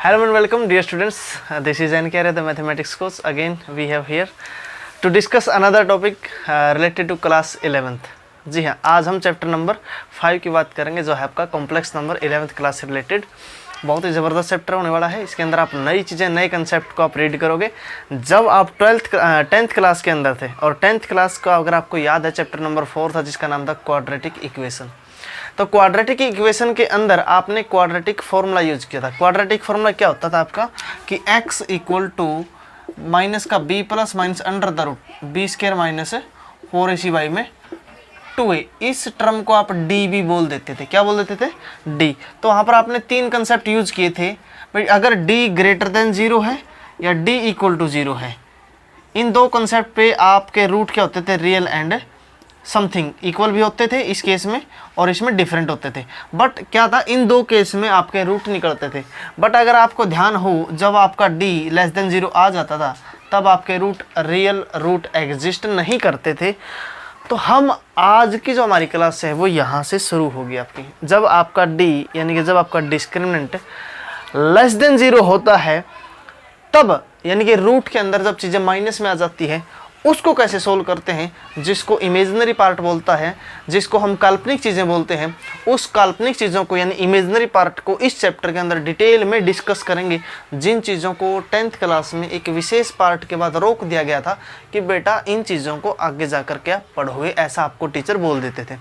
Hello and welcome dear students, this is NK, the mathematics coach. Again we have here to discuss another topic related to class 11th. जी हाँ, आज हम chapter number 5 की बात करेंगे जो है आपका कॉम्प्लेक्स नंबर 11th क्लास से रिलेटेड। बहुत ही ज़बरदस्त चैप्टर होने वाला है। इसके अंदर आप नई चीज़ें, नए कंसेप्ट को आप रीड करोगे। जब आप 10th क्लास के अंदर थे और 10th क्लास का अगर आपको याद है चैप्टर नंबर 4 था जिसका नाम था क्वाड्रेटिक इक्वेशन। तो क्वाड्रेटिक इक्वेशन के अंदर आपने क्वाड्रेटिक फार्मूला यूज किया था। क्वाड्रेटिक फार्मूला क्या होता था आपका कि x इक्वल टू माइनस का b plus minus under the root b square minus 4ac में 2a। इस टर्म को आप डी भी बोल देते थे। क्या बोल देते थे? डी। तो वहाँ पर आपने तीन कंसेप्ट यूज किए थे भाई, अगर d ग्रेटर देन 0 है या d इक्वल टू 0 है। इन दो कंसेप्ट पे आपके रूट क्या होते थे? रियल एंड समथिंग इक्वल भी होते थे इस केस में और इसमें डिफरेंट होते थे। बट क्या था, इन दो केस में आपके रूट निकलते थे। बट अगर आपको ध्यान हो, जब आपका d लेस देन 0 आ जाता था तब आपके रूट रियल रूट एग्जिस्ट नहीं करते थे। तो हम आज की जो हमारी क्लास है वो यहाँ से शुरू होगी आपकी। जब आपका d यानी कि जब आपका डिस्क्रिमिनेंट लेस देन 0 होता है तब यानी कि रूट के अंदर जब चीज़ें माइनस में आ जाती है उसको कैसे सोल्व करते हैं, जिसको इमेजिनरी पार्ट बोलता है, जिसको हम काल्पनिक चीज़ें बोलते हैं, उस काल्पनिक चीज़ों को यानी इमेजिनरी पार्ट को इस चैप्टर के अंदर डिटेल में डिस्कस करेंगे। जिन चीज़ों को 10th क्लास में एक विशेष पार्ट के बाद रोक दिया गया था कि बेटा इन चीज़ों को आगे जाकर के आप पढ़ोगे, ऐसा आपको टीचर बोल देते थे।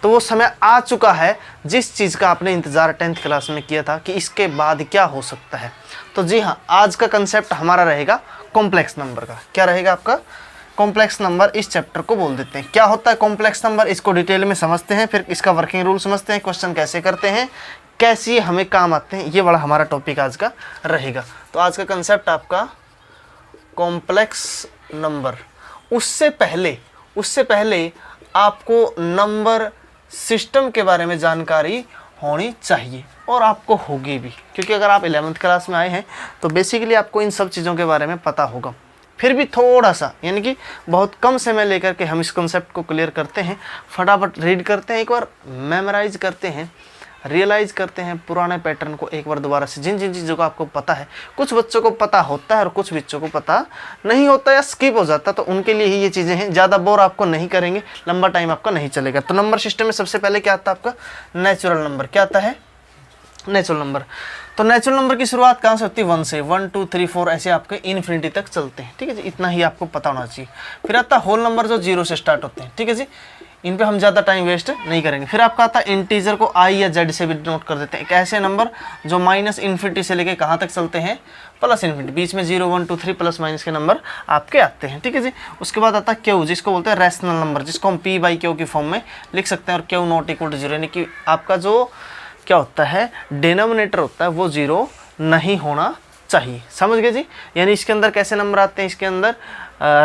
तो वो समय आ चुका है जिस चीज़ का आपने इंतज़ार 10th क्लास में किया था कि इसके बाद क्या हो सकता है। तो जी हाँ, आज का कंसेप्ट हमारा रहेगा कॉम्प्लेक्स नंबर का। क्या रहेगा आपका? Complex number. इस चैप्टर को बोल देते हैं। क्या होता है कॉम्प्लेक्स नंबर, इसको डिटेल में समझते हैं, फिर इसका वर्किंग रूल समझते हैं, क्वेश्चन कैसे करते हैं, कैसे हमें काम आते हैं, ये बड़ा हमारा टॉपिक आज का रहेगा। तो आज का कंसेप्ट आपका कॉम्प्लेक्स नंबर। उससे पहले आपको नंबर सिस्टम के बारे में जानकारी होनी चाहिए और आपको होगी भी, क्योंकि अगर आप 11th क्लास में आए हैं तो बेसिकली आपको इन सब चीज़ों के बारे में पता होगा। फिर भी थोड़ा सा यानी कि बहुत कम समय लेकर के हम इस कॉन्सेप्ट को क्लियर करते हैं। फटाफट रीड करते हैं, एक बार मेमोराइज करते हैं, रियलाइज़ करते हैं पुराने पैटर्न को एक बार दोबारा से। जिन जिन चीज़ों का आपको पता है, कुछ बच्चों को पता होता है और कुछ बच्चों को पता नहीं होता या स्किप हो जाता, तो उनके लिए ही ये चीज़ें हैं। ज़्यादा बोर आपको नहीं करेंगे, लंबा टाइम आपका नहीं चलेगा। तो नंबर सिस्टम में सबसे पहले क्या आता है आपका? Natural number. क्या आता है? Natural number. तो नेचुरल नंबर की शुरुआत कहाँ से होती है? 1 से। 1 2 3 4 ऐसे आपके इन्फिनिटी तक चलते हैं। ठीक है जी, इतना ही आपको पता होना चाहिए। फिर आता है होल नंबर जो 0 से स्टार्ट होते हैं। ठीक है जी, इन पे हम ज़्यादा टाइम वेस्ट नहीं करेंगे। फिर आपका आता है इंटीजर को i या z से भी नोट कर देते हैं। एक ऐसे नंबर जो माइनस इन्फिनिटी से लेके कहाँ तक चलते हैं? Plus infinity. बीच में 0 1 2 3 प्लस माइनस के नंबर आपके आते हैं। ठीक है जी। उसके बाद आता है क्यू, जिसको बोलते हैं रैशनल नंबर, जिसको हम p/q की फॉर्म में लिख सकते हैं। और क्यू नॉट इक्वल टू 0 यानी कि आपका जो क्या होता है डिनोमिनेटर होता है वो 0 नहीं होना चाहिए। समझ गए जी? यानी इसके अंदर कैसे नंबर आते हैं? इसके अंदर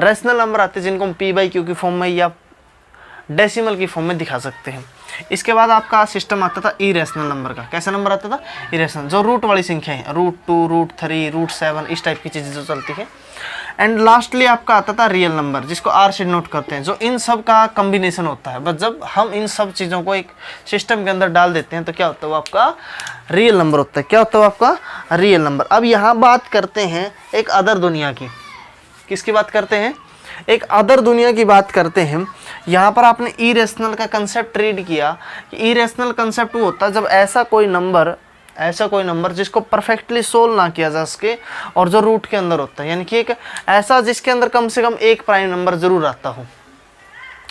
रैशनल नंबर आते हैं जिनको हम p/q की फॉर्म में या डेसिमल की फॉर्म में दिखा सकते हैं। इसके बाद आपका सिस्टम आता था इरेशनल नंबर का। कैसा नंबर आता था? इरेशनल, जो रूट वाली संख्या है, √2 √3 √7 इस टाइप की चीज़ें जो चलती है। एंड लास्टली आपका आता था रियल नंबर, जिसको r से नोट करते हैं, जो इन सब का कम्बिनेशन होता है। बस जब हम इन सब चीज़ों को एक सिस्टम के अंदर डाल देते हैं तो क्या होता है? वो आपका रियल नंबर होता है। क्या होता है? वो आपका रियल नंबर। अब यहाँ बात करते हैं एक अदर दुनिया की। किसकी बात करते हैं? एक अदर दुनिया की बात करते हैं। यहाँ पर आपने इरेशनल का कंसेप्ट रीड किया कि इरेशनल कंसेप्ट वो होता है जब ऐसा कोई नंबर जिसको परफेक्टली सोल्व ना किया जा सके और जो रूट के अंदर होता है, यानी कि एक ऐसा जिसके अंदर कम से कम एक प्राइम नंबर जरूर आता हो।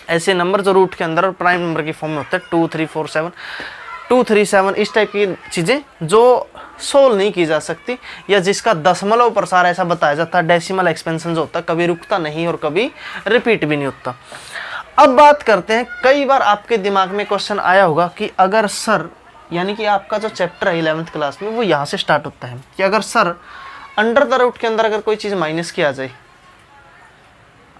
ऐसे नंबर जो रूट के अंदर और प्राइम नंबर की फॉर्म में होते हैं 2 3 4 7 2 3 7 इस टाइप की चीज़ें जो सोल्व नहीं की जा सकती, या जिसका दशमलव प्रसार ऐसा बताया जाता है, डेसिमल एक्सपेंशन जो होता है कभी रुकता नहीं और कभी रिपीट भी नहीं होता। अब बात करते हैं, कई बार आपके दिमाग में क्वेश्चन आया होगा कि अगर सर, यानी कि आपका जो चैप्टर है 11th क्लास में वो यहाँ से स्टार्ट होता है कि अगर सर अंडर द रूट के अंदर अगर कोई चीज़ माइनस किया जाए,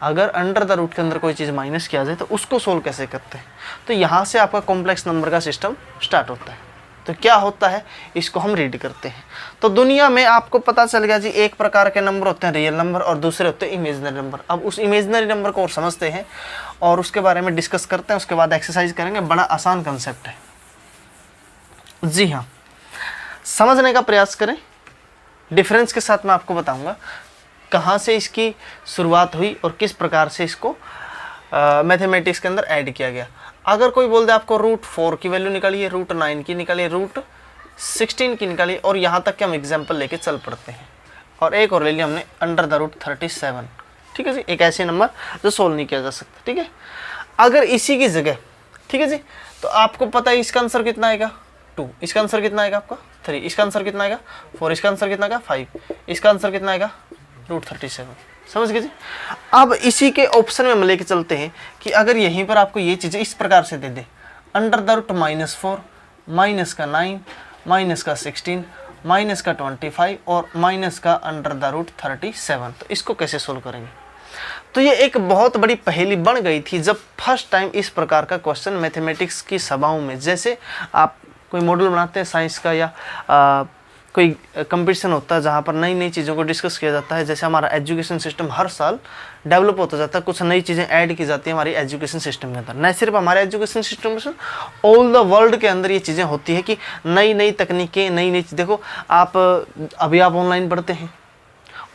अगर अंडर द रूट के अंदर कोई चीज़ माइनस किया जाए तो उसको सोल्व कैसे करते हैं? तो यहाँ से आपका कॉम्प्लेक्स नंबर का सिस्टम स्टार्ट होता है। तो क्या होता है इसको हम रीड करते हैं। तो दुनिया में आपको पता चल गया जी, एक प्रकार के नंबर होते हैं रियल नंबर और दूसरे होते हैं इमेजिनरी नंबर। अब उस इमेजिनरी नंबर को और समझते हैं और उसके बारे में डिस्कस करते हैं, उसके बाद एक्सरसाइज करेंगे। बड़ा आसान कंसेप्ट है जी हाँ, समझने का प्रयास करें। डिफरेंस के साथ मैं आपको बताऊंगा कहाँ से इसकी शुरुआत हुई और किस प्रकार से इसको मैथमेटिक्स के अंदर ऐड किया गया। अगर कोई बोल दे आपको √4 की वैल्यू निकालिए, √9 की निकालिए, √16 की निकालिए, और यहाँ तक कि हम एग्जाम्पल लेके चल पड़ते हैं। और एक और ले लिया हमने √37, ठीक है जी, एक ऐसे नंबर जो सोल्व नहीं किया जा सकता, ठीक है। अगर इसी की जगह, ठीक है जी, तो आपको पता है इसका आंसर कितना आएगा 2, इसका आंसर कितना आएगा आपका 3, इसका आंसर कितना आएगा 4, इसका आंसर कितना आएगा 5, इसका आंसर कितना आएगा √37। समझ गए जी। अब इसी के ऑप्शन में हम लेके चलते हैं कि अगर यहीं पर आपको ये चीज़ें इस प्रकार से दे दे, √-4, माइनस का 9, माइनस का 16, माइनस का 25 और माइनस का √37, तो इसको कैसे सोल्व करेंगे। तो ये एक बहुत बड़ी पहेली बन गई थी जब फर्स्ट टाइम इस प्रकार का क्वेश्चन मैथमेटिक्स की सभाओं में, जैसे आप कोई मॉडल बनाते हैं साइंस का या कोई कंपटीशन होता है जहाँ पर नई नई चीज़ों को डिस्कस किया जाता है। जैसे हमारा एजुकेशन सिस्टम हर साल डेवलप होता जाता है, कुछ नई चीज़ें ऐड की जाती हैं हमारी एजुकेशन सिस्टम के अंदर। न सिर्फ हमारे एजुकेशन सिस्टम में, ऑल द वर्ल्ड के अंदर ये चीज़ें होती है कि नई नई तकनीकें, नई नई चीज़। देखो आप अभी आप ऑनलाइन पढ़ते हैं,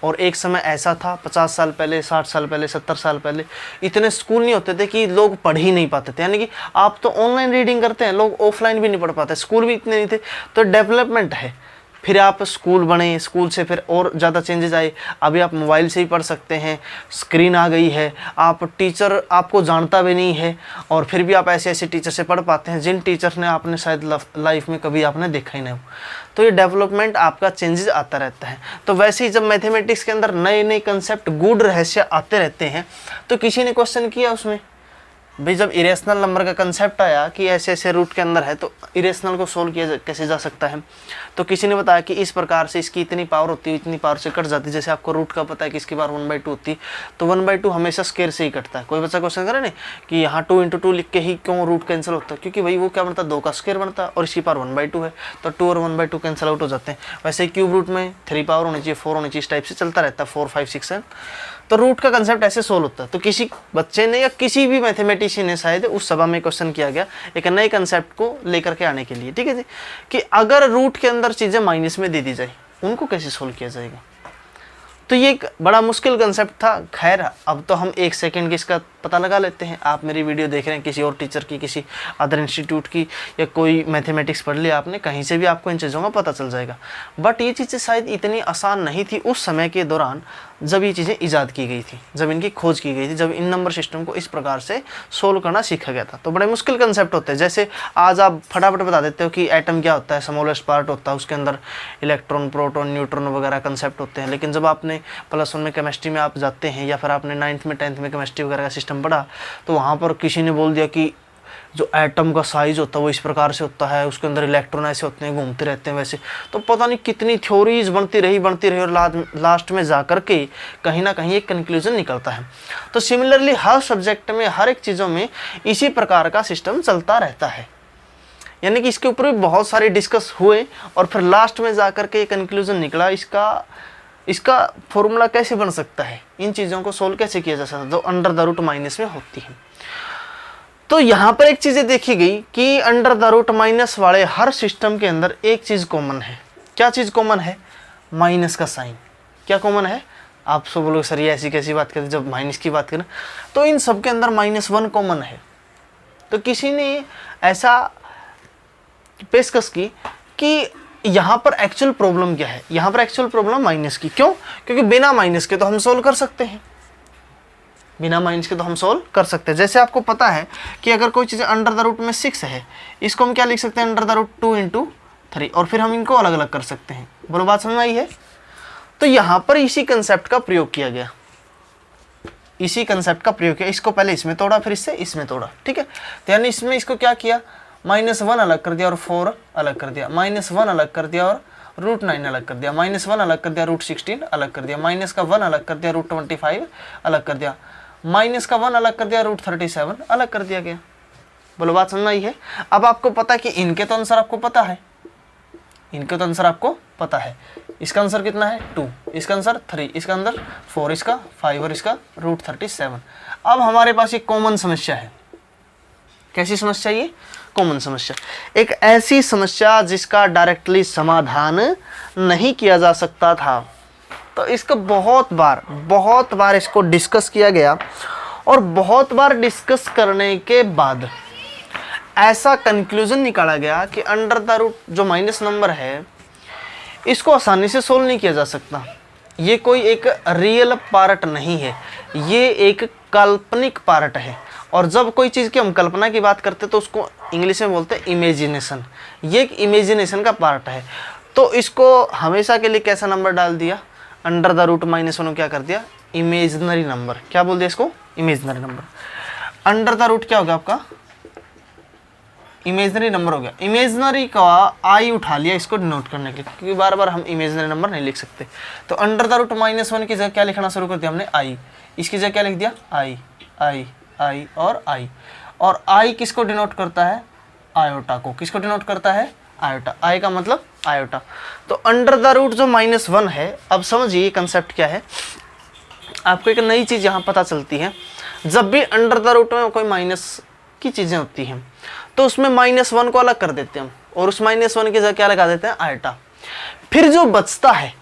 और एक समय ऐसा था 50 साल पहले, 60 साल पहले, 70 साल पहले इतने स्कूल नहीं होते थे कि लोग पढ़ ही नहीं पाते थे। यानी कि आप तो ऑनलाइन रीडिंग करते हैं, लोग ऑफलाइन भी नहीं पढ़ पाते, स्कूल भी इतने नहीं थे। तो डेवलपमेंट है, फिर आप स्कूल बने, स्कूल से फिर और ज़्यादा चेंजेस आए। अभी आप मोबाइल से ही पढ़ सकते हैं, स्क्रीन आ गई है, आप टीचर आपको जानता भी नहीं है, और फिर भी आप ऐसे ऐसे टीचर से पढ़ पाते हैं जिन टीचर ने आपने शायद लाइफ में कभी आपने देखा ही नहीं हो। तो ये डेवलपमेंट आपका चेंजेस आता रहता है। तो वैसे ही जब मैथमेटिक्स के अंदर नए नए कंसेप्ट, गूढ़ रहस्य आते रहते हैं, तो किसी ने क्वेश्चन किया उसमें भाई, जब इरेशनल नंबर का कंसेप्ट आया कि ऐसे ऐसे रूट के अंदर है, तो इरेशनल को सोल्व किया कैसे जा सकता है। तो किसी ने बताया कि इस प्रकार से इसकी इतनी पावर होती है, इतनी पावर से कट जाती है। जैसे आपको रूट का पता है कि इसकी पावर 1/2 होती है, तो 1/2 हमेशा स्क्वायर से ही कटता है। कोई बच्चा क्वेश्चन करे नहीं कि यहाँ 2 × 2 लिख के ही क्यों रूट कैंसिल होता है, क्योंकि भाई वो क्या बनता है, 2 का स्क्वायर बनता है और इसकी पावर 1/2 है, तो 2 और 1/2 कैंसिल आउट हो जाते हैं। वैसे ही क्यूब रूट में 3 पावर होनी चाहिए, 4 होनी चाहिए, इस टाइप से चलता रहता है, 4, 5, 6, 7। तो रूट का कंसेप्ट ऐसे सोल्व होता है। तो किसी बच्चे ने या किसी भी मैथमेटिशियन ने शायद उस सभा में क्वेश्चन किया गया एक नए कंसेप्ट को लेकर के आने के लिए, ठीक है जी, कि अगर रूट के अंदर चीज़ें माइनस में दे दी जाए, उनको कैसे सोल्व किया जाएगा। तो ये एक बड़ा मुश्किल कंसेप्ट था। खैर अब तो हम 1 सेकंड की इसका पता लगा लेते हैं। आप मेरी वीडियो देख रहे हैं किसी और टीचर की, किसी अदर इंस्टीट्यूट की, या कोई मैथमेटिक्स पढ़ लिया आपने, कहीं से भी आपको इन चीज़ों का पता चल जाएगा। बट ये चीज़ें शायद इतनी आसान नहीं थी उस समय के दौरान जब ये चीज़ें ईजाद की गई थी, जब इनकी खोज की गई थी, जब इन नंबर सिस्टम को इस प्रकार से सोल्व करना सीखा गया था। तो बड़े मुश्किल कंसेप्ट होते हैं। जैसे आज आप फटाफट बता देते हो कि एटम क्या होता है, स्मॉलेस्ट पार्ट होता है, उसके अंदर इलेक्ट्रॉन, प्रोटॉन, न्यूट्रॉन वगैरह कंसेप्ट होते हैं। लेकिन जब आपने +1 में केमिस्ट्री में आप जाते हैं, या फिर आपने 9th में 10th में केमिस्ट्री वगैरह का सिस्टम पढ़ा, तो वहाँ पर किसी ने बोल दिया कि जो एटम का साइज होता है वो इस प्रकार से होता है, उसके अंदर इलेक्ट्रॉन ऐसे होते हैं, घूमते रहते हैं वैसे। तो पता नहीं कितनी थ्योरीज बनती रही और लास्ट में जाकर के कहीं ना कहीं एक कंक्लूजन निकलता है। तो सिमिलरली हर सब्जेक्ट में, हर एक चीज़ों में इसी प्रकार का सिस्टम चलता रहता है। यानी कि इसके ऊपर भी बहुत सारे डिस्कस हुए और फिर लास्ट में जाकर के कंक्लूजन निकला, इसका फॉर्मूला कैसे बन सकता है, इन चीज़ों को सोल्व कैसे किया जा सकता है जो √- में होती है। तो यहाँ पर एक चीज़ें देखी गई कि √- वाले हर सिस्टम के अंदर एक चीज़ कॉमन है। क्या चीज़ कॉमन है? माइनस का साइन। क्या कॉमन है? आप सब बोलोगे सर ये ऐसी कैसी बात करते जब माइनस की बात करें, तो इन सब के अंदर -1 कॉमन है। तो किसी ने ऐसा पेशकश की कि यहाँ पर एक्चुअल प्रॉब्लम क्या है, यहाँ पर एक्चुअल प्रॉब्लम माइनस की। क्यों? क्योंकि बिना माइनस के तो हम सोल्व कर सकते हैं, बिना माइनस के तो हम सोल्व कर सकते हैं। जैसे आपको पता है कि अगर कोई चीज़ √- में 6 है, इसको हम क्या लिख सकते हैं, √2 × 3, और फिर हम इनको अलग अलग कर सकते हैं। बोलो बात समझ आई है? तो यहाँ पर इसी कंसेप्ट का प्रयोग किया गया, इसी कंसेप्ट का प्रयोग किया। इसको पहले इसमें तोड़ा, फिर इससे इसमें तोड़ा, ठीक है। तो यानी इसमें इसको क्या किया, -1 अलग कर दिया और 4 अलग कर दिया, -1 अलग कर दिया और √9 अलग कर दिया, -1 अलग कर दिया, √16 अलग कर दिया, -1 अलग कर दिया, √25 अलग कर दिया, -1 अलग कर दिया, √37 अलग कर दिया गया। बोलो बात समझ आई है? अब आपको पता है कि इनके तो आंसर आपको पता है, इनके तो आंसर आपको पता है। इसका आंसर कितना है 2, इसका आंसर 3, इसका आंसर 4, इसका 5 और इसका √37। अब हमारे पास एक कॉमन समस्या है, कैसी समस्या? ये कॉमन समस्या, एक ऐसी समस्या जिसका डायरेक्टली समाधान नहीं किया जा सकता था। तो इसको बहुत बार इसको डिस्कस किया गया और बहुत बार डिस्कस करने के बाद ऐसा कंक्लूजन निकाला गया कि अंडर द रूट जो माइनस नंबर है इसको आसानी से सोल्व नहीं किया जा सकता। ये कोई एक रियल पार्ट नहीं है, ये एक काल्पनिक पार्ट है। और जब कोई चीज़ की हम कल्पना की बात करते हैं तो उसको इंग्लिश में बोलते हैं इमेजिनेशन। ये एक इमेजिनेशन का पार्ट है। तो इसको हमेशा के लिए कैसा नंबर डाल दिया? अंडर द रूट माइनस 1 क्या कर दिया? Imaginary number. क्या बोल दिया इसको? Imaginary number. Under the root क्या हो गया आपका? इमेजिनरी नंबर हो गया। इमेजिनरी का आई उठा लिया इसको डिनोट करने के लिए, क्योंकि बार बार हम इमेजिनरी नंबर नहीं लिख सकते। तो अंडर द रूट माइनस 1 की जगह क्या लिखना शुरू कर दिया हमने? आई। इसकी जगह क्या लिख दिया? आई आई आई और आई। और आई किसको डिनोट करता है? आयोटा को। किसको डिनोट करता है? आयोटा। आई का मतलब आयोटा। तो अंडर द रूट जो -1 है, अब समझिए कंसेप्ट क्या है। आपको एक नई चीज़ यहाँ पता चलती है, जब भी अंडर द रूट में कोई माइनस की चीज़ें होती हैं तो उसमें -1 को अलग कर देते हैं हम, और उस -1 की जगह क्या लगा देते हैं? आयोटा। फिर जो बचता है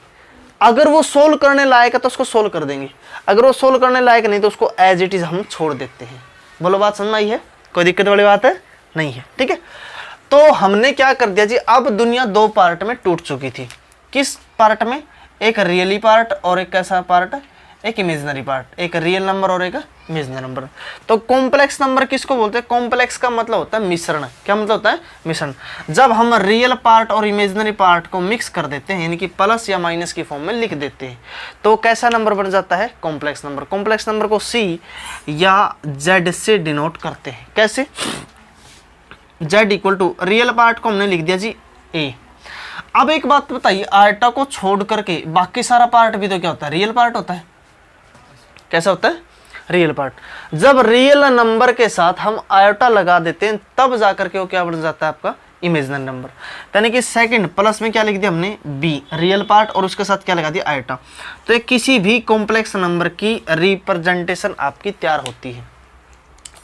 अगर वो सोल्व करने लायक है तो उसको सोल्व कर देंगे, अगर वो सोल्व करने लायक नहीं तो उसको एज इट इज़ हम छोड़ देते हैं। बोलो बात समझ में आई है? कोई दिक्कत वाली बात है? नहीं है। ठीक है, तो हमने क्या कर दिया जी, अब दुनिया 2 पार्ट में टूट चुकी थी। किस पार्ट में? एक रियली पार्ट और एक कैसा पार्ट? एक इमेजिनरी पार्ट। एक रियल नंबर और एक इमेजिनरी नंबर। तो कॉम्प्लेक्स नंबर किसको बोलते हैं? कॉम्प्लेक्स का मतलब होता है मिश्रण। क्या मतलब होता है? मिश्रण। जब हम रियल पार्ट और इमेजिनरी पार्ट को मिक्स कर देते हैं, यानी कि प्लस या माइनस की फॉर्म में लिख देते हैं, तो कैसा नंबर बन जाता है? Complex number. कॉम्प्लेक्स नंबर को सी या जेड से डिनोट करते हैं। कैसे? Z equal to real part को हमने लिख दिया जी ए। अब एक बात बताइए, आयोटा को छोड़ करके बाकी सारा पार्ट भी तो क्या होता है? रियल पार्ट होता है। कैसा होता है? Real part. जब रियल नंबर के साथ हम आयोटा लगा देते हैं तब जाकर के वो क्या बन जाता है? आपका इमेजिनरी नंबर। यानी कि सेकंड प्लस में क्या लिख दिया हमने? बी रियल पार्ट, और उसके साथ क्या लगा दिया? आयोटा। तो एक किसी भी कॉम्प्लेक्स नंबर की रिप्रेजेंटेशन आपकी तैयार होती है।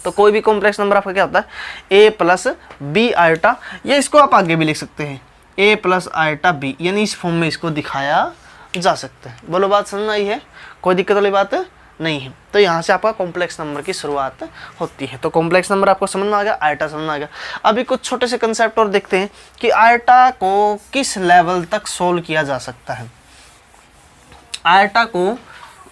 तो कोई भी कॉम्प्लेक्स नंबर आपका क्या होता है? ए प्लस बी आयोटा, या इसको आप आगे भी लिख सकते हैं ए प्लस आयोटा बी, यानी इस फॉर्म में इसको दिखाया जा सकता है। बोलो बात समझ आई है? कोई दिक्कत वाली बात नहीं है। तो यहाँ से आपका कॉम्प्लेक्स नंबर की शुरुआत होती है। तो कॉम्प्लेक्स नंबर आपको समझ में आ गया, आयोटा समझ में आ गया। अभी कुछ छोटे से कंसेप्ट और देखते हैं कि आयोटा को किस लेवल तक सोल्व किया जा सकता है। आयोटा को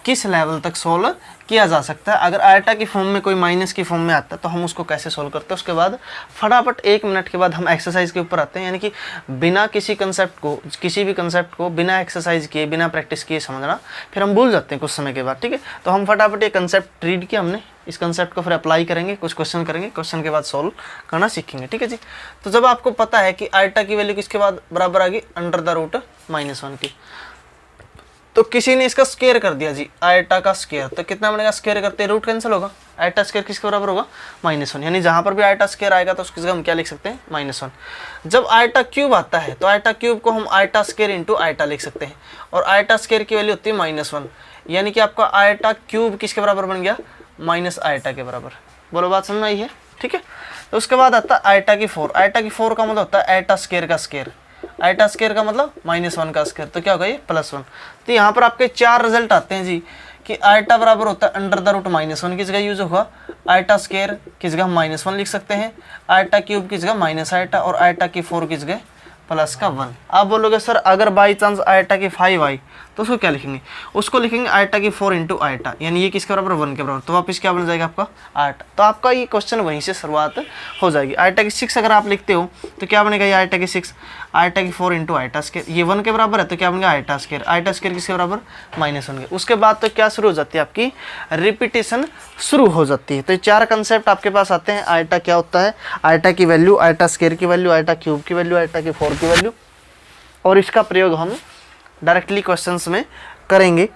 किस लेवल तक सोल्व किया जा सकता है। अगर आयोटा की फॉर्म में कोई माइनस की फॉर्म में आता है तो हम उसको कैसे सोल्व करते हैं। उसके बाद फटाफट 1 मिनट के बाद हम एक्सरसाइज के ऊपर आते हैं, यानी कि बिना किसी कंसेप्ट को, किसी भी कंसेप्ट को बिना एक्सरसाइज किए, बिना प्रैक्टिस किए समझना, फिर हम भूल जाते हैं कुछ समय के बाद। ठीक है, तो हम फटाफट ये कंसेप्ट रीड किया हमने, इस कंसेप्ट को फिर अप्लाई करेंगे, कुछ क्वेश्चन करेंगे, क्वेश्चन के बाद सोल्व करना सीखेंगे। ठीक है जी। तो जब आपको पता है कि आयोटा की वैल्यू किसके बाद बराबर आ गई? अंडर द रूट -1 की, तो किसी ने इसका स्क्वायर कर दिया जी, आयोटा का स्क्वायर। तो कितना बनेगा? स्क्वायर करते रूट कैंसिल होगा, आयोटा स्क्वायर किसके बराबर होगा? -1। यानी जहां पर भी आयोटा स्क्वायर आएगा तो उसकी जगह हम क्या लिख सकते हैं? -1। जब आयोटा क्यूब आता है तो आयोटा क्यूब को हम आयोटा स्क्वायर इंटू आयोटा लिख सकते हैं, और आयोटा स्क्वायर की वैल्यू होती है -1, यानी कि आपका आयोटा क्यूब किसके बराबर बन गया? माइनस आयोटा के बराबर। बोलो बात समझ में आई है? ठीक है, तो उसके बाद आता है आयोटा की 4। आयोटा की 4 का मतलब होता है आयोटा स्क्वायर का स्क्वायर, आयोटा स्क्वायर का मतलब -1 का स्क्वायर, तो क्या होगा ये? +1। तो यहाँ पर आपके 4 रिजल्ट आते हैं जी, कि आयोटा बराबर होता है अंडर द रूट -1 की जगह यूज होगा, आयोटा स्क्वायर की जगह हम -1 लिख सकते हैं, आयोटा क्यूब की जगह माइनस आयोटा, और आयोटा की 4 की जगह +1। आप बोलोगे सर अगर बाई चांस आयोटा की 5 आई तो उसको क्या लिखेंगे? उसको लिखेंगे आयोटा की 4 इंटू आयोटा, यानी ये किसके बराबर? 1 के बराबर। तो वापस क्या बन जाएगा आपका? 8। तो आपका ये क्वेश्चन वहीं से शुरुआत हो जाएगी। आयोटा की 6 अगर आप लिखते हो तो क्या बनेगा? ये आयोटा की 6, आयोटा की 4 इंटू आयोटा स्क्वायर, ये 1 के बराबर है तो क्या बनेगा? Iota square. आयोटा स्क्वायर किसके बराबर? -1 के। उसके बाद तो क्या शुरू हो जाती है? आपकी रिपीटेशन शुरू हो जाती है। तो ये 4 कंसेप्ट आपके पास आते हैं। आयोटा क्या होता है, आयोटा की वैल्यू, आयोटा स्क्वायर की वैल्यू, आयोटा क्यूब की वैल्यू, आयोटा की 4 की वैल्यू, और इसका प्रयोग हम डायरेक्टली क्वेश्चंस में करेंगे।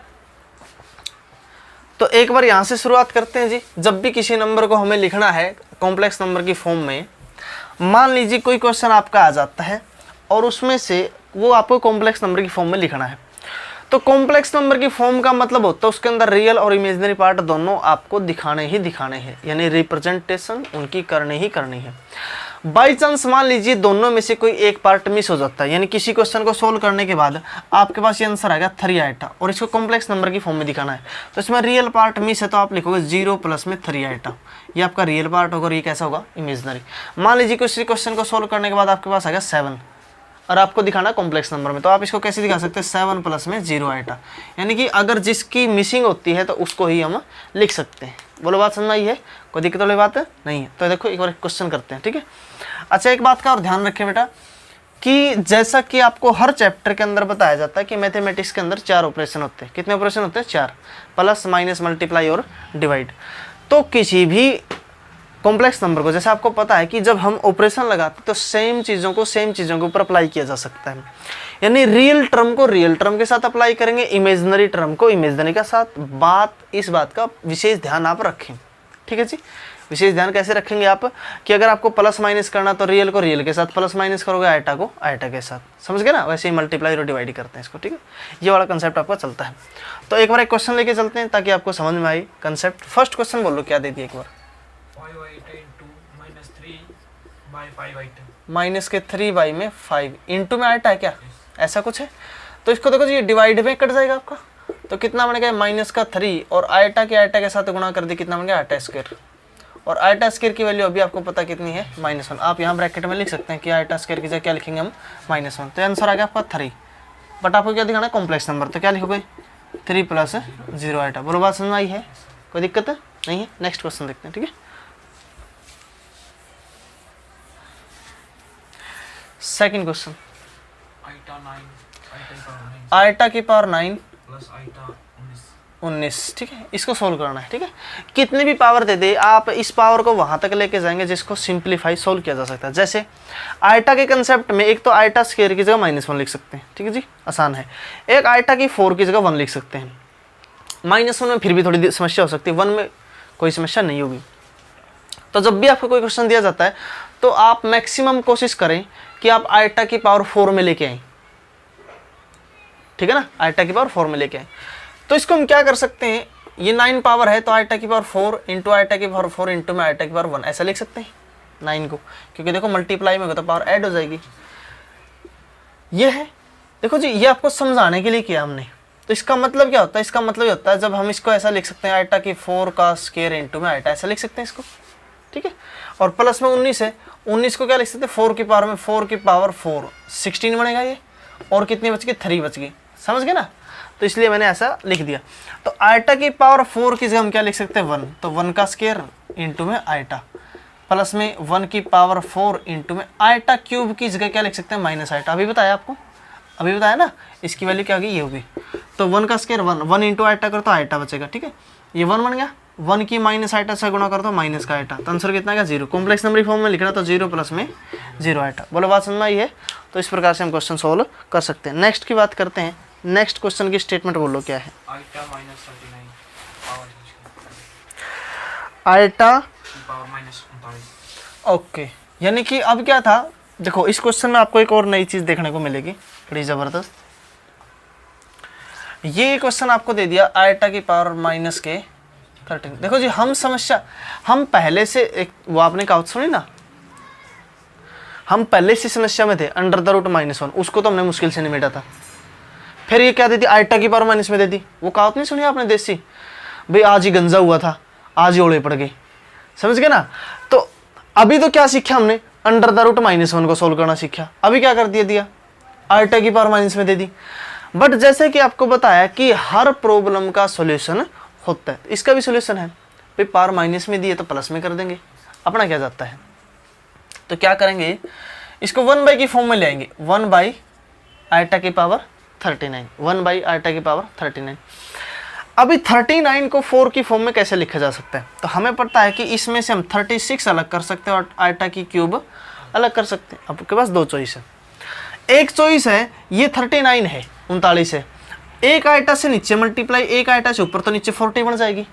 तो एक बार यहाँ से शुरुआत करते हैं जी। जब भी किसी नंबर को हमें लिखना है कॉम्प्लेक्स नंबर की फॉर्म में, मान लीजिए कोई क्वेश्चन आपका आ जाता है और उसमें से वो आपको कॉम्प्लेक्स नंबर की फॉर्म में लिखना है, तो कॉम्प्लेक्स नंबर की फॉर्म का मतलब होता है उसके अंदर रियल और इमेजिनरी पार्ट दोनों आपको दिखाने ही दिखाने हैं, यानी रिप्रेजेंटेशन उनकी करनी ही करनी है। बाई चांस मान लीजिए दोनों में से कोई एक पार्ट मिस हो जाता है, यानी किसी क्वेश्चन को सोल्व करने के बाद आपके पास ये आंसर आएगा 3 आइटा और इसको कॉम्प्लेक्स नंबर की फॉर्म में दिखाना है, तो इसमें रियल पार्ट मिस है तो आप लिखोगे 0 प्लस में 3 आइटा, ये आपका रियल पार्ट होगा और ये कैसा होगा, इमेजिनरी। मान लीजिए किसी क्वेश्चन को सोल्व करने के बाद आपके पास आएगा 7 और आपको दिखाना कॉम्प्लेक्स नंबर में, तो आप इसको कैसे दिखा सकते हैं, 7 प्लस में 0 आइटा, यानी कि अगर जिसकी मिसिंग होती है तो उसको ही हम लिख सकते हैं। बोलो बात समझ में आई है, कोई दिक्कत वाली बात नहीं है। तो देखो एक बार क्वेश्चन करते हैं, ठीक है। अच्छा एक बात का और ध्यान रखें बेटा कि जैसा कि आपको हर चैप्टर के अंदर बताया जाता है कि मैथमेटिक्स के अंदर 4 ऑपरेशन होते हैं। कितने ऑपरेशन होते हैं, 4, प्लस माइनस मल्टीप्लाई और डिवाइड। तो किसी भी कॉम्प्लेक्स नंबर को जैसे आपको पता है कि जब हम ऑपरेशन लगाते तो सेम चीज़ों के ऊपर अप्लाई किया जा सकता है, यानी रियल टर्म को रियल टर्म के साथ अप्लाई करेंगे, इमेजिनरी टर्म को इमेजिनरी के साथ। इस बात का विशेष ध्यान आप रखें, ठीक है जी। विशेष ध्यान कैसे रखेंगे आप कि अगर आपको प्लस माइनस करना तो रियल को रियल के साथ प्लस माइनस करोगे, आइटा को आइटा के साथ, समझ गए ना। वैसे ही मल्टीप्लाई और डिवाइड करते हैं इसको, ठीक है। ये वाला कंसेप्ट आपका चलता है। तो एक बार एक क्वेश्चन लेके चलते हैं ताकि आपको समझ में आए कंसेप्ट। फर्स्ट क्वेश्चन बोलो क्या दे दिया एक बार, माइनस के 3y में 5 इंटू में आइटा है क्या, ऐसा कुछ है। तो इसको देखो जी ये डिवाइड में कट जाएगा आपका, तो कितना बनेगा माइनस का 3 और आइटा के साथ गुणा कर दी, कितना बन गया आइटा स्क्वायर। और आइटा स्क्वायर की वैल्यू अभी आपको पता कितनी है, -1। आप यहाँ ब्रैकेट में लिख सकते हैं कि आइटा स्क्वायर की जगह क्या लिखेंगे हम, -1। तो आंसर आ गया आपका 3, बट आपको क्या दिखाना है, कॉम्प्लेक्स नंबर। तो क्या लिखोगे 3 प्लस 0 आइटा। बोलो बात समझ में आई है, कोई दिक्कत है नहीं है। नेक्स्ट क्वेश्चन देखते हैं, ठीक है। सेकंड क्वेश्चन, आइटा की पावर 9 प्लस आइटा 19, ठीक है। इसको सोल्व करना है, ठीक है। कितनी भी पावर दे दे आप इस पावर को वहां तक लेके जाएंगे जिसको सिंप्लीफाई सोल्व किया जा सकता है। जैसे आइटा के कंसेप्ट में एक तो आइटा स्क्वायर की जगह -1 लिख सकते हैं, ठीक है जी, आसान है। एक आइटा की 4 की जगह 1 लिख सकते हैं। -1 में फिर भी थोड़ी समस्या हो सकती है, 1 में कोई समस्या नहीं होगी। तो जब भी आपको कोई क्वेश्चन दिया जाता है तो आप मैक्सिमम कोशिश करें कि आप आइटा की पावर 4 में लेके आए, ठीक है ना, आइटा की पावर 4 में लेके आए। तो इसको हम क्या कर सकते हैं, ये 9 पावर है तो आइटा की पावर 4 इंटू आइटा की पावर 4 इंटू में आइटा की पावर 1 ऐसा लिख सकते हैं 9 को, क्योंकि देखो मल्टीप्लाई में होगा तो पावर ऐड हो जाएगी। ये है, देखो जी ये आपको समझाने के लिए किया हमने। तो इसका मतलब क्या होता है, इसका मतलब ये होता है जब हम इसको ऐसा लिख सकते हैं आइटा की 4 का स्क्वायर इंटू में आइटा, ऐसा लिख सकते हैं इसको, ठीक है। और प्लस में 19 है, 19 को क्या लिख सकते हैं 4 की पावर में 4 की पावर 4 16 बनेगा ये, और कितनी बच गई 3 बच गई, समझ गए ना। तो इसलिए मैंने ऐसा लिख दिया। तो आइटा की पावर 4 की जगह हम क्या लिख सकते हैं 1, तो 1 का स्क्वायर इंटू में आइटा, प्लस में 1 की पावर 4 इंटू में आइटा क्यूब की जगह क्या लिख सकते हैं माइनस आइटा। अभी बताया आपको, अभी बताया ना, इसकी वैल्यू क्या होगी ये होगी। तो 1 का स्क्वायर 1 इंटू आइटा करो तो आइटा बचेगा, ठीक है। ये 1 बन गया, 1 की माइनस आइटा से गुणा कर दो माइनस का आइटा, तो आंसर कितना है 0। कॉम्प्लेक्स नंबर फॉर्म में लिखना तो 0 प्लस में 0 आइटा। बोलो बात समझ में आई है। तो इस प्रकार से हम क्वेश्चन सोल्व कर सकते हैं। नेक्स्ट की बात करते हैं। नेक्स्ट क्वेश्चन की स्टेटमेंट बोलो क्या है, आइटा ओके। यानी कि अब क्या था, देखो इस क्वेश्चन में आपको एक और नई चीज देखने को मिलेगी बड़ी जबरदस्त। ये क्वेश्चन आपको दे दिया आइटा की पावर -13। देखो जी हम पहले से एक वो आपने कहावत सुनी ना, हम पहले से समस्या में थे √-1, उसको तो हमने मुश्किल से निमेटा था। फिर ये क्या दे दी, आइटा की पावर माइनस में दे दी। वो कहावत नहीं सुनी आपने देसी, भाई आज ही गंजा हुआ था आज ही ओले पड़ गए, समझ गए ना। तो अभी तो क्या सीखा हमने, √-1 को सोल्व करना सीखा। अभी क्या कर दिया आइटा की पावर माइनस में दे दी। बट जैसे कि आपको बताया कि हर प्रॉब्लम का सॉल्यूशन होता है, इसका भी सॉल्यूशन है। भाई पावर माइनस में दी है तो प्लस में कर देंगे, अपना क्या जाता है। तो क्या करेंगे, इसको 1 की फॉर्म में ले आएंगे, 1 आइटा की पावर 39, 1 आइटा की पावर 39। अभी 39 को 4 की फॉर्म में कैसे लिखा जा सकता है, तो हमें पता है कि इसमें से हम 36 अलग कर सकते हैं और आइटा की क्यूब अलग कर सकते हैं। आपके पास 2 चॉइस है। एक चॉइस है ये 39 है 39 है, एक आइटा से नीचे मल्टीप्लाई, एक आइटा से ऊपर तो नीचे 40 बन जाएगी,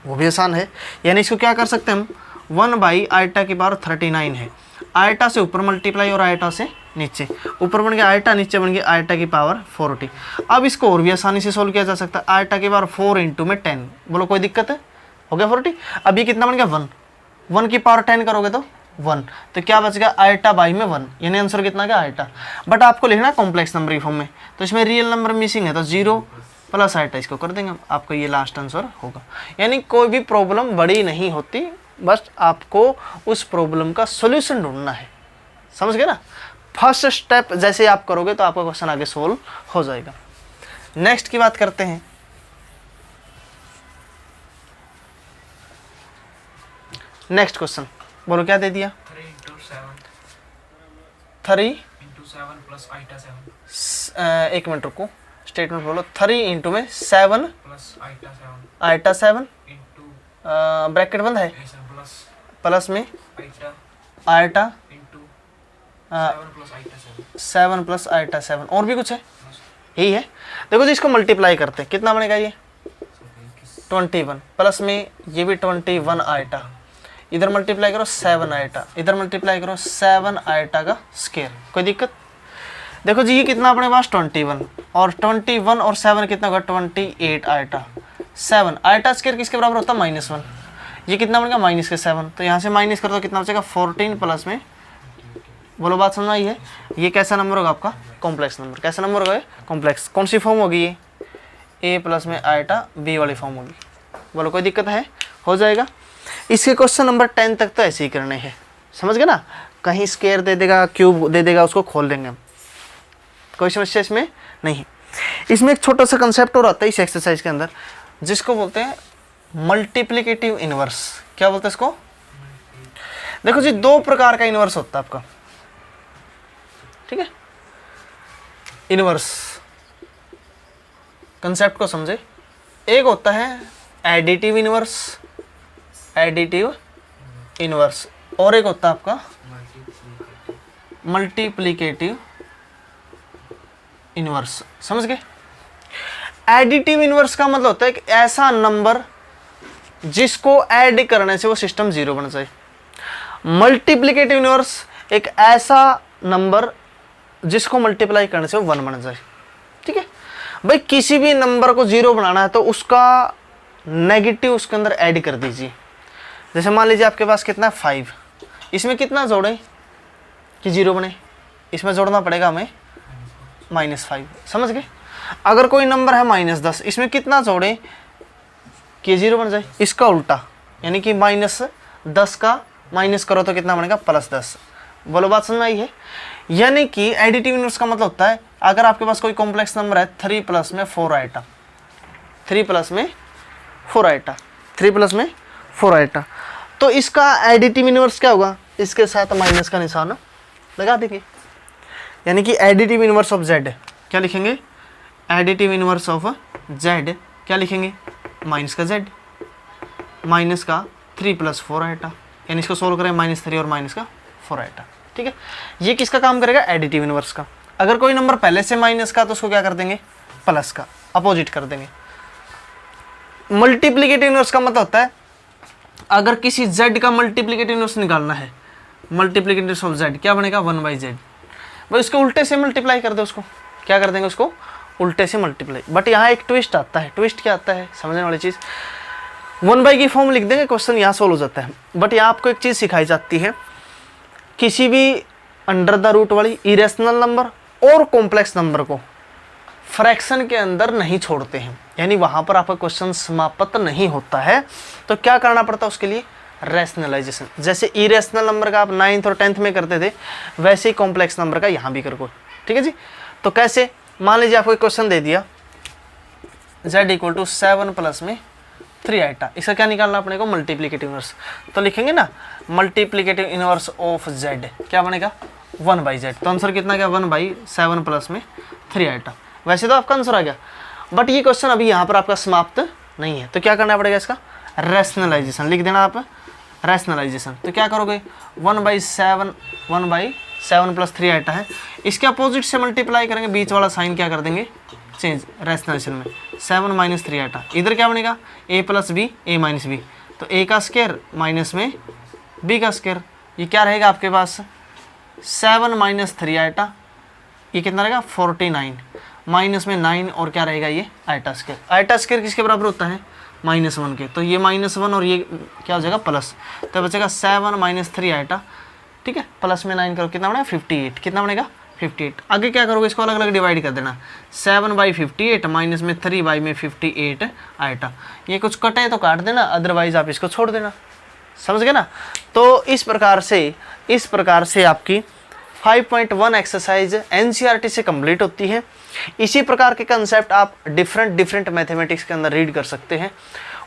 वो भी आसान है। यानी इसको क्या कर सकते हैं हम, 1 आइटा की पावर 39 है। आयटा से ऊपर मल्टीप्लाई और आयटा से नीचे, ऊपर बन गया आयटा, नीचे बन गया आयटा की पावर 40। अब इसको और भी आसानी से सोल्व किया जा सकता है, आयटा की पावर 4 इंटू में 10, बोलो कोई दिक्कत है, हो गया 40। अब ये कितना बन गया 1, 1 की पावर 10 करोगे तो 1, तो क्या बच गया आयटा बाई में 1, यानी आंसर कितना गया आयटा। बट आपको लिखना कॉम्प्लेक्स नंबर की फॉर्म में, तो इसमें रियल नंबर मिसिंग है तो 0 प्लस आयटा इसको कर देंगे, आपका ये लास्ट आंसर होगा। यानी कोई भी प्रॉब्लम बड़ी नहीं होती, बस आपको उस प्रॉब्लम का सोल्यूशन ढूंढना है, समझ गए ना। फर्स्ट स्टेप जैसे आप करोगे तो आपका क्वेश्चन आगे सोल्व हो जाएगा। नेक्स्ट की बात करते हैं। नेक्स्ट क्वेश्चन बोलो क्या दे दिया, 3 प्लस आइटा 7। एक मिनट रुको, स्टेटमेंट बोलो। 3 इंटू में 7 प्लस आइटा 7 इंटू ब्रैकेट बंद है, प्लस प्लस में iota iota into 7 plus iota 7, और भी कुछ है, यही है। देखो जी इसको मल्टीप्लाई करते हैं, कितना बनेगा ये 21, प्लस में ये भी 21 आयटा, इधर मल्टीप्लाई करो 7 आयटा, इधर मल्टीप्लाई करो 7 आयटा का स्क्वायर, कोई दिक्कत। देखो जी ये कितना अपने पास 21, और 21 और 7 कितना होगा 28 आयटा, 7 आयटा स्क्वायर किसके बराबर होता है -1, ये कितना बनेगा -7, तो यहाँ से माइनस कर दो कितना बचेगा 14 प्लस में, बोलो बात समझ आई है। ये कैसा नंबर होगा आपका कॉम्प्लेक्स नंबर, कैसा नंबर होगा कॉम्प्लेक्स, कौन सी फॉर्म होगी ये, a प्लस में आयटा b वाली फॉर्म होगी, बोलो कोई दिक्कत है, हो जाएगा। इसके क्वेश्चन नंबर 10 तक तो ऐसे ही करने हैं, समझ गए ना, कहीं स्क्वायर दे देगा क्यूब दे देगा उसको खोल देंगे हम, कोई समस्या इसमें नहीं है। इसमें एक छोटा सा कंसेप्ट और आता है इस एक्सरसाइज के अंदर, जिसको बोलते हैं मल्टीप्लिकेटिव इनवर्स। क्या बोलते हैं इसको, देखो जी 2 प्रकार का इनवर्स होता है आपका, ठीक है। इनवर्स कंसेप्ट को समझे, एक होता है एडिटिव इनवर्स, एडिटिव इनवर्स, और एक होता है आपका मल्टीप्लिकेटिव इनवर्स, समझ गए। एडिटिव इनवर्स का मतलब होता है कि ऐसा नंबर जिसको ऐड करने से वो सिस्टम 0 बन जाए। मल्टीप्लिकेटिव इनवर्स एक ऐसा नंबर जिसको मल्टीप्लाई करने से वो 1 बन जाए, ठीक है। भाई किसी भी नंबर को 0 बनाना है तो उसका नेगेटिव उसके अंदर ऐड कर दीजिए। जैसे मान लीजिए आपके पास कितना है 5, इसमें कितना जोड़े कि 0 बने, इसमें जोड़ना पड़ेगा हमें -5, समझ गए। अगर कोई नंबर है -10, इसमें कितना जोड़े कि 0 बन जाए, इसका उल्टा, यानी कि -10 का माइनस करो तो कितना बनेगा +10, बोलो बात समझ आई है। यानी कि एडिटिव इनवर्स का मतलब होता है अगर आपके पास कोई कॉम्प्लेक्स नंबर है 3 प्लस में 4 आइटा, 3 प्लस में 4 आइटा, 3 प्लस में 4 आइटा, तो इसका एडिटिव इनवर्स क्या होगा, इसके साथ माइनस का निशान लगा देंगे। यानी कि एडिटिव इनवर्स ऑफ z क्या लिखेंगे, एडिटिव इनवर्स ऑफ z क्या लिखेंगे, माइनस का z, माइनस का 3 प्लस 4 आइटा, यानी इसको सोल्व करें -3 और माइनस का 4 आइटा, ठीक है। ये किसका काम करेगा, एडिटिव इनवर्स का। अगर कोई नंबर पहले से माइनस का तो उसको क्या कर देंगे, प्लस का, अपोजिट कर देंगे। मल्टीप्लिकेटिव इनवर्स का मतलब होता है अगर किसी z का मल्टीप्लिकेटिव इनवर्स निकालना है, मल्टीप्लिकेटिव ऑफ z क्या बनेगा 1/z, भाई उसको उल्टे से मल्टीप्लाई कर दो, उसको क्या कर देंगे, उसको उल्टे से मल्टीप्लाई। बट यहाँ एक ट्विस्ट आता है, ट्विस्ट क्या आता है समझने वाली चीज़, 1/, की फॉर्म लिख देंगे, क्वेश्चन यहाँ सोल्व हो जाता है। बट यहाँ आपको एक चीज़ सिखाई जाती है, किसी भी अंडर द रूट वाली इरेशनल नंबर और कॉम्प्लेक्स नंबर को फ्रैक्शन के अंदर नहीं छोड़ते हैं, यानी वहाँ पर आपका क्वेश्चन समाप्त नहीं होता है। तो क्या करना पड़ता है उसके लिए, रैशनलाइजेशन। जैसे इरेशनल नंबर का आप 9th और 10th में करते थे, वैसे ही कॉम्प्लेक्स नंबर का यहाँ भी करो, ठीक है जी। तो कैसे, मान लीजिए आपको एक क्वेश्चन दे दिया z = 7 प्लस में 3 आइटा, इसका क्या निकालना अपने को, मल्टीप्लिकेटिव इनवर्स। तो लिखेंगे ना मल्टीप्लिकेटिव इनवर्स ऑफ z क्या बनेगा 1/z, तो आंसर कितना गया 1/7 प्लस में 3 आइटा। वैसे तो आपका आंसर आ गया, बट ये क्वेश्चन अभी यहाँ पर आपका समाप्त नहीं है, तो क्या करना पड़ेगा, इसका रैशनलाइजेशन लिख देना आप, रैशनलाइजेशन। तो क्या करोगे 1/7 प्लस 3 आइटा है, इसके अपोजिट से मल्टीप्लाई करेंगे, बीच वाला साइन क्या कर देंगे चेंज, रैशनलाइजेशन में 7 - 3 आइटा, इधर क्या बनेगा a + b a - b, तो a का स्क्वायर माइनस में b का स्क्वायर, ये क्या रहेगा आपके पास 7 माइनस 3 आइटा, ये कितना रहेगा 49, माइनस में 9 और क्या रहेगा ये आइटा स्क्वायर। आइटा स्क्वायर किसके बराबर होता है -1 के, तो ये -1 और ये क्या हो जाएगा प्लस, तो बचेगा 7 माइनस 3 आइटा, ठीक है, प्लस में 9 करो कितना बनेगा 58, कितना बनेगा 58। आगे क्या करोगे, इसको अलग अलग डिवाइड कर देना, 7/58 माइनस में 3/58 आइटा, ये कुछ कटे तो काट देना, अदरवाइज आप इसको छोड़ देना, समझ गए ना। तो इस प्रकार से आपकी 5.1 एक्सरसाइज एनसीईआरटी से कंप्लीट होती है। इसी प्रकार के कंसेप्ट आप डिफरेंट मैथमेटिक्स के अंदर रीड कर सकते हैं,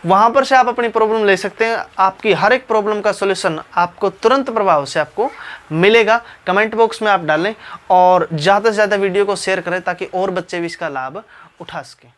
वहाँ पर से आप अपनी प्रॉब्लम ले सकते हैं। आपकी हर एक प्रॉब्लम का सॉल्यूशन आपको तुरंत प्रभाव से आपको मिलेगा। कमेंट बॉक्स में आप डालें और ज़्यादा से ज़्यादा वीडियो को शेयर करें ताकि और बच्चे भी इसका लाभ उठा सकें।